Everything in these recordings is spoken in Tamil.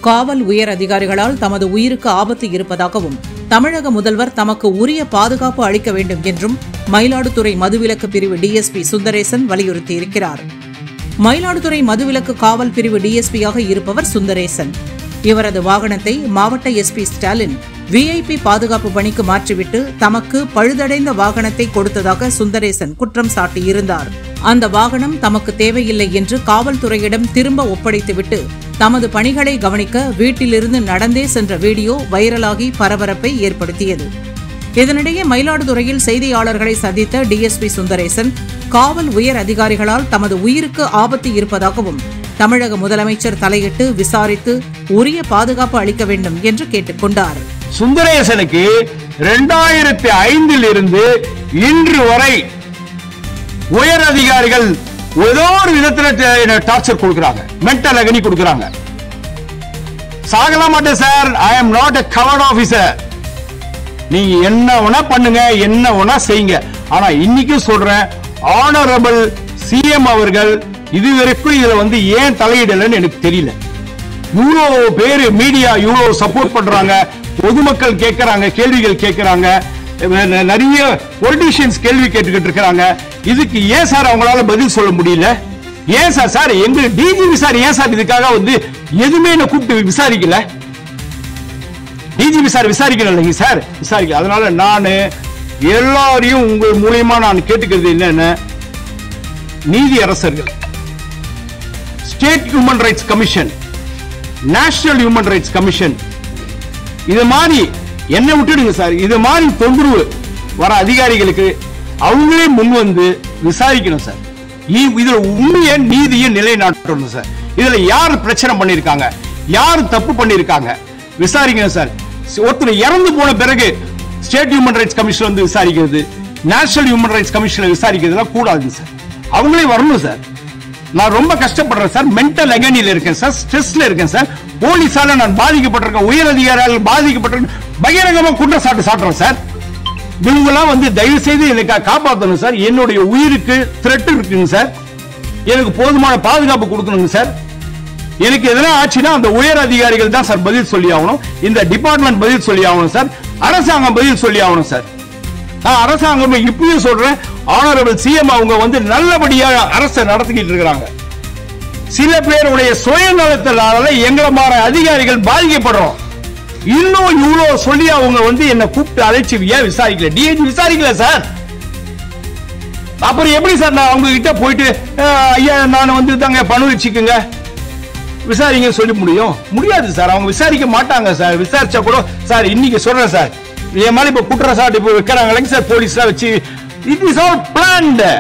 காவல் உயர் அதிகாரிகளால் தமது உயிருக்கு ஆபத்து இருப்பதாகவும் தமிழக முதல்வர் தமக்கு உரிய பாதுகாப்பு அளிக்க வேண்டும் என்றும் மயிலாடுதுறை மதுவிலக்கு பிரிவு டிஎஸ்பி சுந்தரேசன் வலியுறுத்தியிருக்கிறார். மயிலாடுதுறை மதுவிலக்கு காவல் பிரிவு டிஎஸ்பியாக இருப்பவர் சுந்தரேசன். இவரது வாகனத்தை மாவட்ட எஸ்பி ஸ்டாலின் விஐபி பாதுகாப்பு பணிக்கு மாற்றிவிட்டு தமக்கு பழுதடைந்த வாகனத்தை கொடுத்ததாக சுந்தரேசன் குற்றம் சாட்டியிருந்தார். அந்த வாகனம் தமக்கு தேவையில்லை என்று காவல்துறையிடம் திரும்ப ஒப்படைத்துவிட்டு தமது பணிகளை கவனிக்க வீட்டிலிருந்து நடந்தே சென்ற வீடியோ வைரலாகி பரபரப்பை ஏற்படுத்தியது. இதனிடையே மயிலாடுதுறையில் செய்தியாளர்களை சந்தித்த டிஎஸ்பி சுந்தரேசன் காவல் உயர் அதிகாரிகளால் தமது உயிருக்கு ஆபத்து இருப்பதாகவும் தமிழக முதலமைச்சர் தலையிட்டு விசாரித்து உரிய பாதுகாப்பு அளிக்க வேண்டும் என்று கேட்டுக் கொண்டார். சுந்தரேசனுக்கு 2005 இருந்து இன்று வரை உயர் அதிகாரிகள் ஏதோ ஒரு விதத்தில் டார்ச்சர் கொடுக்கறாங்க, மென்டல் அகனி கொடுக்கறாங்க. சாகலாம் மாட்டேன் sir, I am not a coward officer. நீங்க என்ன வேணா பண்ணுங்க, என்ன வேணா செய்யுங்க. ஆனா இன்னைக்கு சொல்றேன், ஆனரபிள் சிஎம் அவர்கள் இதுவரைக்கும் இதுல ஏன் தலையிடலன்னு எனக்கு தெரியல. இவ்வளவு பேரு மீடியா இவ்வளவு சப்போர்ட் பண்றாங்க, பொதுமக்கள் கேட்கறாங்க, கேள்விகள் கேட்கறாங்க, நிறைய பொலிட்டிஷியன்ஸ் கேள்வி கேட்டுக்கிட்டு இருக்காங்க. இதுக்கு ஏன் சார் அவங்களால பதில் சொல்ல முடியல? ஏன் சார் எங்க டிஜிபி சார் ஏன் சார் இதுக்காக எதுவுமே என்ன கூப்பிட்டு விசாரிக்கல? டிஜிபி சார் விசாரிக்கல சார், விசாரிக்கல. அதனால நான் எல்லாரையும் உங்கள் மூலியமா நான் கேட்டுக்கிறது என்னன்னு, நீதி அரசர்கள், state human rights commission, national human rights commission, இது மாதிரி என்ன விட்டுடுங்க சார். இது மாதிரி தொந்தரவு வர அதிகாரிகளுக்கு அவங்களே முன் வந்து விசாரிக்கணும் சார். இதுல உண்மையை நீதியை நிலைநாட்டணும் சார். இதுல யார் பிரச்சனை பண்ணிருக்காங்க, யார் தப்பு பண்ணிருக்காங்க விசாரிக்கணும் சார். ஒருத்தர் இறந்து போன பிறகு ஸ்டேட் ஹியூமன் ரைட்ஸ் கமிஷன் விசாரிக்கிறது, நேஷனல் ஹியூமன் ரைட்ஸ் கமிஷன் விசாரிக்கிறதுலாம் கூடாது சார். அவங்களே வரணும் சார். நான் ரொம்ப கஷ்டப்படுறேன் சார், மென்டல் அகனியில் இருக்கேன் சார், ஸ்ட்ரெஸ்ல இருக்கேன் சார். போலீஸால நான் பாதிக்கப்பட்டிருக்கேன், உயர் அதிகாரிகள் பாதிக்கப்பட்டிருக்கேன், பகிரங்கமா குற்றச்சாட்டு சாட்டுறேன் சார். இவங்கெல்லாம் தயவு செய்து எனக்கு காப்பாற்றணும் சார். என்னுடைய உயிருக்கு த்ரெட் இருக்குங்க சார். எனக்கு போதுமான பாதுகாப்பு கொடுக்கணுங்க சார். எனக்கு எதனா ஆச்சுன்னா அந்த உயர் அதிகாரிகள் தான் சார் பதில் சொல்லி ஆகணும். இந்த டிபார்ட்மெண்ட் பதில் சொல்லி ஆகணும் சார். அரசாங்கம் பதில் சொல்லி ஆகணும் சார். அரசாங்கம் இப்பயும் சொல்றேன், ஆனரபிள் சிஎம் அவங்க நல்லபடியா அரசை நடத்திக்கிட்டு இருக்கிறாங்க. சில பேருடைய சுயநலத்தினால எங்களை மாற அதிகாரிகள் பாதிக்கப்படுறோம். இன்னும் இவ்வளவு சொல்லி அவங்க என்ன கூப்பிட்டு அழைச்சு ஏன் விசாரிக்கல? DIG விசாரிக்கல sir. அப்புறம் எப்படி சார் நான் அவங்க கிட்ட போயிட்டு ஐயா நான் தாங்க பணம் வச்சுக்குங்க விசாரிங்க சொல்லி முடியாது சார். அவங்க விசாரிக்க மாட்டாங்க சார். விசாரிச்சா கூட சார் இன்னைக்கு சொல்றேன் சார், என் மேல இப்ப குற்றச்சாட்டு இப்ப வைக்கிறாங்க சார், போலீஸ்லாம் வச்சு. It is all planted.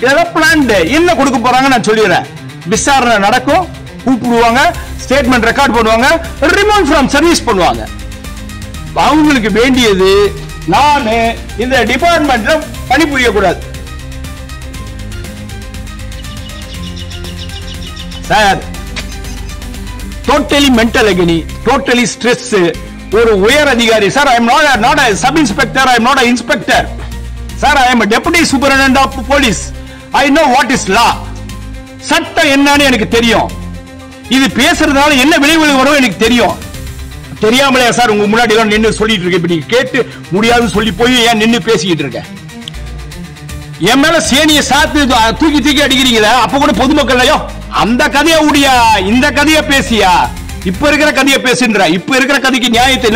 இதெல்லாம் பிளான்டு. என்ன கொடுக்க போறாங்க நான் சொல்லிடுறேன். விசாரணை நடக்கும், கூப்பிடுவாங்க, ஸ்டேட்மெண்ட் ரெக்கார்ட் பண்ணுவாங்க, ரிமூவ் ஃப்ரம் சர்வீஸ் பண்ணுவாங்க. அவங்களுக்கு வேண்டியது நான் இந்த டிபார்ட்மெண்ட்ல பணிபுரிய கூடாது சார். டோட்டலி மென்டல் அகனி, டோட்டலி ஸ்ட்ரெஸ். ஒரு உயர் அதிகாரி sir, I am not a sub inspector, I am not an inspector sir, I am a deputy superintendent of police. I know what is law. சட்டம் என்னன்னு எனக்கு தெரியும். இது பேசுறதுனால என்ன விளைவுகள் வரும் எனக்கு தெரியும். தெரியாமலே சார் உங்க முன்னாடி எல்லாம் நின்னு சொல்லிட்டு இருக்கேன். இப்படி கேட்டு முடியாதுன்னு சொல்லி போய் ஏன் நின்னு பேசிக்கிட்டு இருக்கேன்? என் மேல சேனிய சாத்து தூக்கி தூக்கி அடிக்கிறீங்களா? அப்ப கூட பொதுமக்கள்லையோ அந்த கதையை உடியா, இந்த கதையை பேசியா, இப்ப இருக்கிற கதையை பேசுன்ற, இப்ப இருக்கிற கதைக்கு நியாயத்தை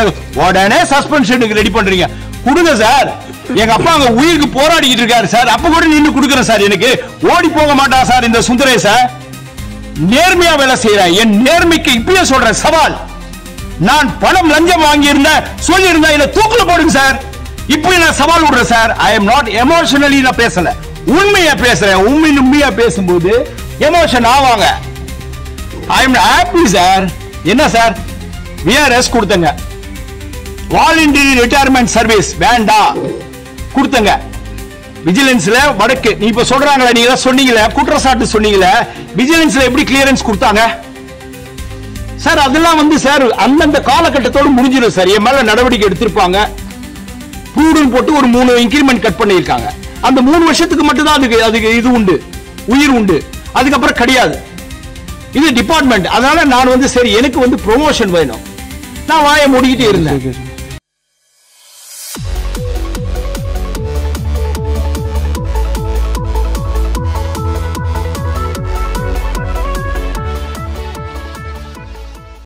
உடனே சஸ்பென்ஷனுக்கு ரெடி பண்றீங்க. கொடுங்க சார். எங்க அப்பா அங்க உயிருக்கு போராடிக்கிட்டு இருக்காரு சார். அப்ப கூட நின்னு கொடுக்குறேன் சார். எனக்கு ஓடி போக மாட்டா சார் இந்த சுந்தரேச. நேர்மையா வேலை செய்யறேன். என் நேர்மைக்கு இப்பயே சொல்றேன் சவால். நான் பணம் லஞ்சம் வாங்கி இருந்த சொல்லி இருந்தா இத தூக்குல போடுங்க சார். இப்ப நான் சவால் விடுறேன் sir. I am not emotionally நான் பேசல, உண்மையா பேசுறேன். உண்மையா பேசும்போது எமோஷன் ஆவாங்க. I am happy sir. என்ன சார் விஆர்எஸ் கொடுத்தங்க, வாலண்டரி ரிட்டையர்மெண்ட் சர்வீஸ் வேண்டாம் கொடுத்தங்க. விஜிலன்ஸ்ல வடக்கு நீ இப்ப சொல்றாங்களே, நீங்க சொன்னீங்களே குற்றச்சாட்டு சொன்னீங்களே, விஜிலன்ஸ்ல எப்படி கிளியரன்ஸ் கொடுத்தாங்க சார்? அதெல்லாம் சார் அந்தந்த காலகட்டத்தோடு முடிஞ்சிடும் சார். என் மேல நடவடிக்கை எடுத்திருப்பாங்க. ப்ரூடன் போட்டு ஒரு 3 இன்கிரிமெண்ட் கட் பண்ணிருக்காங்க. அந்த 3 வருஷத்துக்கு மட்டும் தான் அதுக்கு இது உண்டு, உயிர் உண்டு. அதுக்கப்புறம் கிடையாது. இது டிபார்ட்மெண்ட். அதனால நான் வந்து சரி எனக்கு வந்து ப்ரொமோஷன் வேணும், நான் வாயை மூடிக்கிட்டு இருந்தேன்.